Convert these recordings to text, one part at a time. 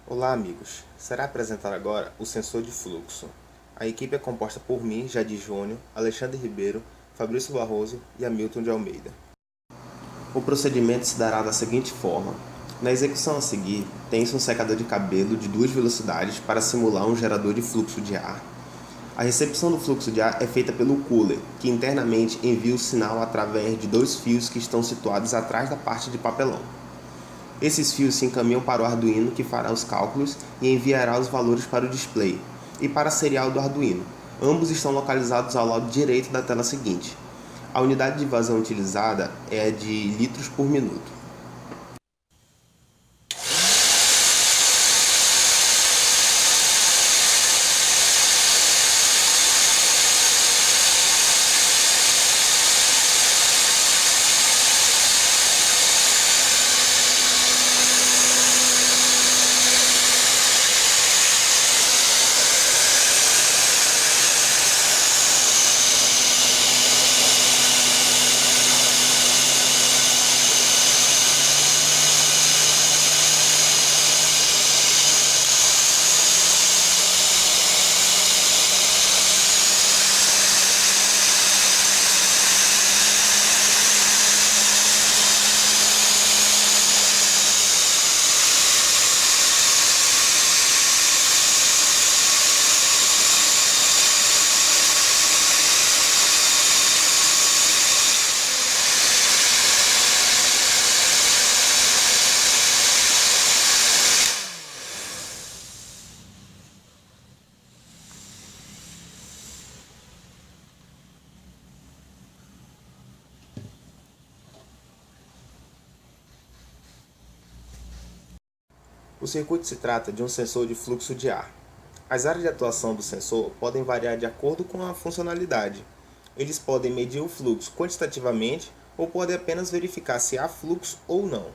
Olá amigos, será apresentado agora o sensor de fluxo. A equipe é composta por mim, Jadir Júnior, Alexandre Ribeiro, Fabrício Barroso e Hamilton de Almeida. O procedimento se dará da seguinte forma. Na execução a seguir, tem-se um secador de cabelo de 2 velocidades para simular um gerador de fluxo de ar. A recepção do fluxo de ar é feita pelo cooler, que internamente envia o sinal através de 2 fios que estão situados atrás da parte de papelão. Esses fios se encaminham para o Arduino, que fará os cálculos e enviará os valores para o display, e para a serial do Arduino. Ambos estão localizados ao lado direito da tela seguinte. A unidade de vazão utilizada é de litros por minuto. O circuito se trata de um sensor de fluxo de ar. As áreas de atuação do sensor podem variar de acordo com a funcionalidade. Eles podem medir o fluxo quantitativamente ou podem apenas verificar se há fluxo ou não.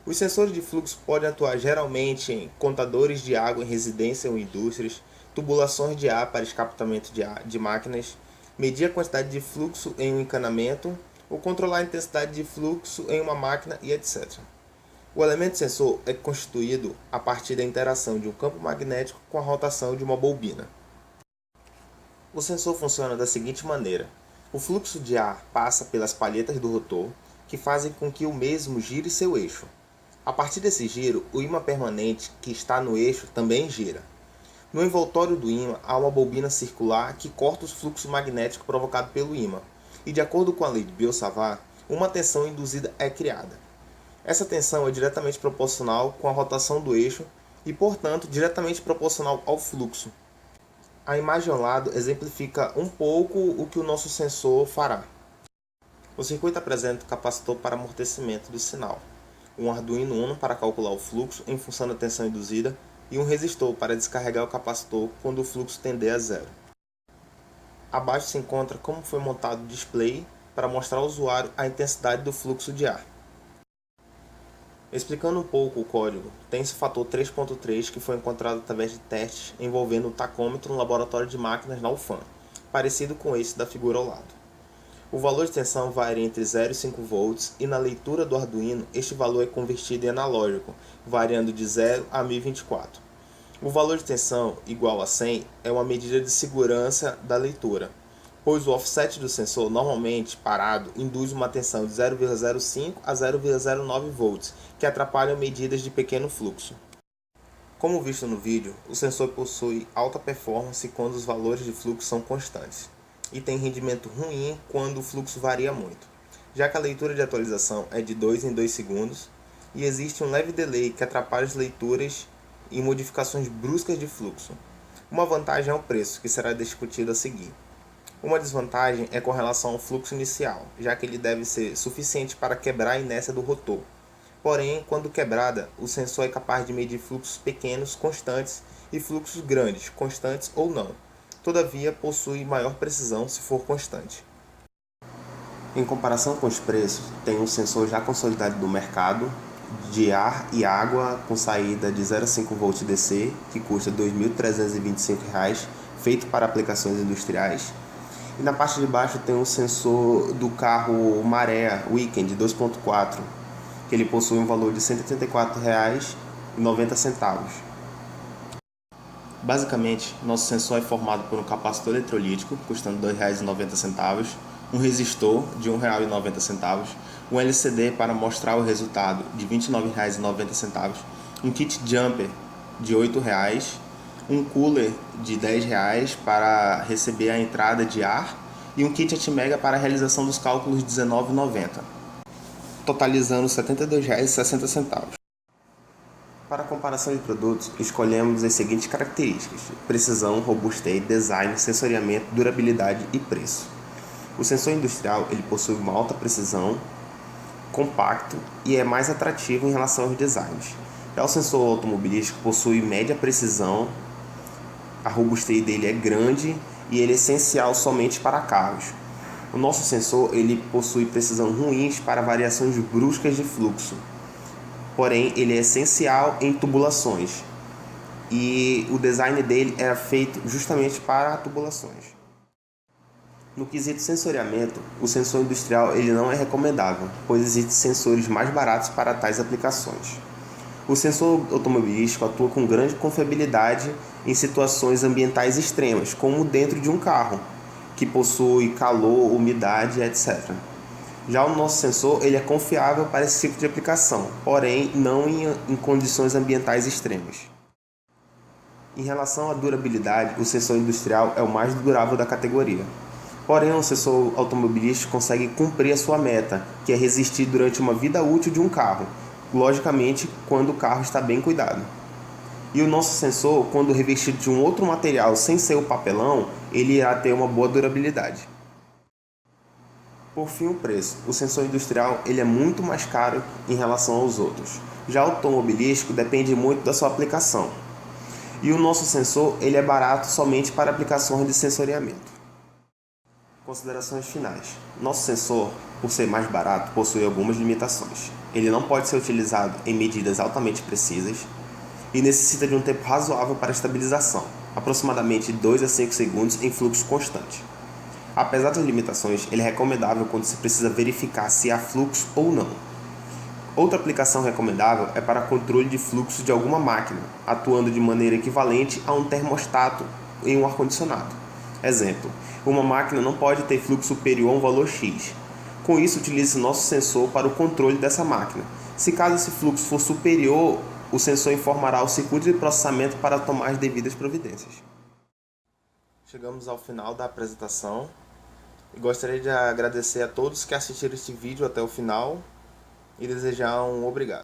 Os sensores de fluxo podem atuar geralmente em contadores de água em residência ou indústrias, tubulações de ar para escapamento de máquinas, medir a quantidade de fluxo em um encanamento ou controlar a intensidade de fluxo em uma máquina e etc. O elemento sensor é constituído a partir da interação de um campo magnético com a rotação de uma bobina. O sensor funciona da seguinte maneira. O fluxo de ar passa pelas palhetas do rotor, que fazem com que o mesmo gire seu eixo. A partir desse giro, o ímã permanente que está no eixo também gira. No envoltório do ímã há uma bobina circular que corta o fluxo magnético provocado pelo ímã, e de acordo com a lei de Biot-Savart, uma tensão induzida é criada. Essa tensão é diretamente proporcional com a rotação do eixo e, portanto, diretamente proporcional ao fluxo. A imagem ao lado exemplifica um pouco o que o nosso sensor fará. O circuito apresenta um capacitor para amortecimento do sinal, um Arduino Uno para calcular o fluxo em função da tensão induzida e um resistor para descarregar o capacitor quando o fluxo tender a zero. Abaixo se encontra como foi montado o display para mostrar ao usuário a intensidade do fluxo de ar. Explicando um pouco o código, tem-se o fator 3.3 que foi encontrado através de testes envolvendo o tacômetro no laboratório de máquinas na UFAM, parecido com esse da figura ao lado. O valor de tensão varia entre 0 e 5 volts e na leitura do Arduino este valor é convertido em analógico, variando de 0 a 1024. O valor de tensão igual a 100 é uma medida de segurança da leitura, pois o offset do sensor normalmente parado induz uma tensão de 0,05 a 0,09 volts, que atrapalham medidas de pequeno fluxo. Como visto no vídeo, o sensor possui alta performance quando os valores de fluxo são constantes, e tem rendimento ruim quando o fluxo varia muito, já que a leitura de atualização é de 2 em 2 segundos, e existe um leve delay que atrapalha as leituras e modificações bruscas de fluxo. Uma vantagem é o preço, que será discutido a seguir. Uma desvantagem é com relação ao fluxo inicial, já que ele deve ser suficiente para quebrar a inércia do rotor. Porém, quando quebrada, o sensor é capaz de medir fluxos pequenos constantes e fluxos grandes, constantes ou não. Todavia, possui maior precisão se for constante. Em comparação com os preços, tem um sensor já consolidado no mercado de ar e água com saída de 0,5 V DC, que custa R$ 2.325, feito para aplicações industriais. E na parte de baixo tem um sensor do carro Maré Weekend 2.4, que ele possui um valor de R$ 184,90. Basicamente, nosso sensor é formado por um capacitor eletrolítico, custando R$ 2,90, um resistor de R$ 1,90, um LCD para mostrar o resultado de R$ 29,90, um kit jumper de R$ 8,00, um cooler de R$ 10,00 para receber a entrada de ar e um kit Atmega para a realização dos cálculos de R$ 19,90, totalizando R$ 72,60. Para a comparação de produtos, escolhemos as seguintes características: precisão, robustez, design, sensoriamento, durabilidade e preço. O sensor industrial ele possui uma alta precisão, compacto e é mais atrativo em relação aos designs. Já o sensor automobilístico possui média precisão, a robustez dele é grande e ele é essencial somente para carros. O nosso sensor ele possui precisão ruins para variações bruscas de fluxo, porém ele é essencial em tubulações e o design dele é feito justamente para tubulações. No quesito sensoriamento, o sensor industrial ele não é recomendável, pois existem sensores mais baratos para tais aplicações. O sensor automobilístico atua com grande confiabilidade em situações ambientais extremas, como dentro de um carro, que possui calor, umidade, etc. Já o nosso sensor ele é confiável para esse tipo de aplicação, porém não em condições ambientais extremas. Em relação à durabilidade, o sensor industrial é o mais durável da categoria. Porém, o sensor automobilístico consegue cumprir a sua meta, que é resistir durante uma vida útil de um carro, logicamente quando o carro está bem cuidado. E o nosso sensor, quando revestido de um outro material sem ser o papelão, ele irá ter uma boa durabilidade. Por fim, o preço. O sensor industrial ele é muito mais caro em relação aos outros. Já o automobilístico depende muito da sua aplicação. E o nosso sensor ele é barato somente para aplicações de sensoriamento. Considerações finais. Nosso sensor, por ser mais barato, possui algumas limitações. Ele não pode ser utilizado em medidas altamente precisas e necessita de um tempo razoável para estabilização, aproximadamente 2 a 5 segundos em fluxo constante. Apesar das limitações, ele é recomendável quando se precisa verificar se há fluxo ou não. Outra aplicação recomendável é para controle de fluxo de alguma máquina, atuando de maneira equivalente a um termostato em um ar-condicionado. Exemplo, uma máquina não pode ter fluxo superior a um valor X. Com isso, utilize nosso sensor para o controle dessa máquina. Se caso esse fluxo for superior, o sensor informará o circuito de processamento para tomar as devidas providências. Chegamos ao final da apresentação e gostaria de agradecer a todos que assistiram este vídeo até o final e desejar um obrigado.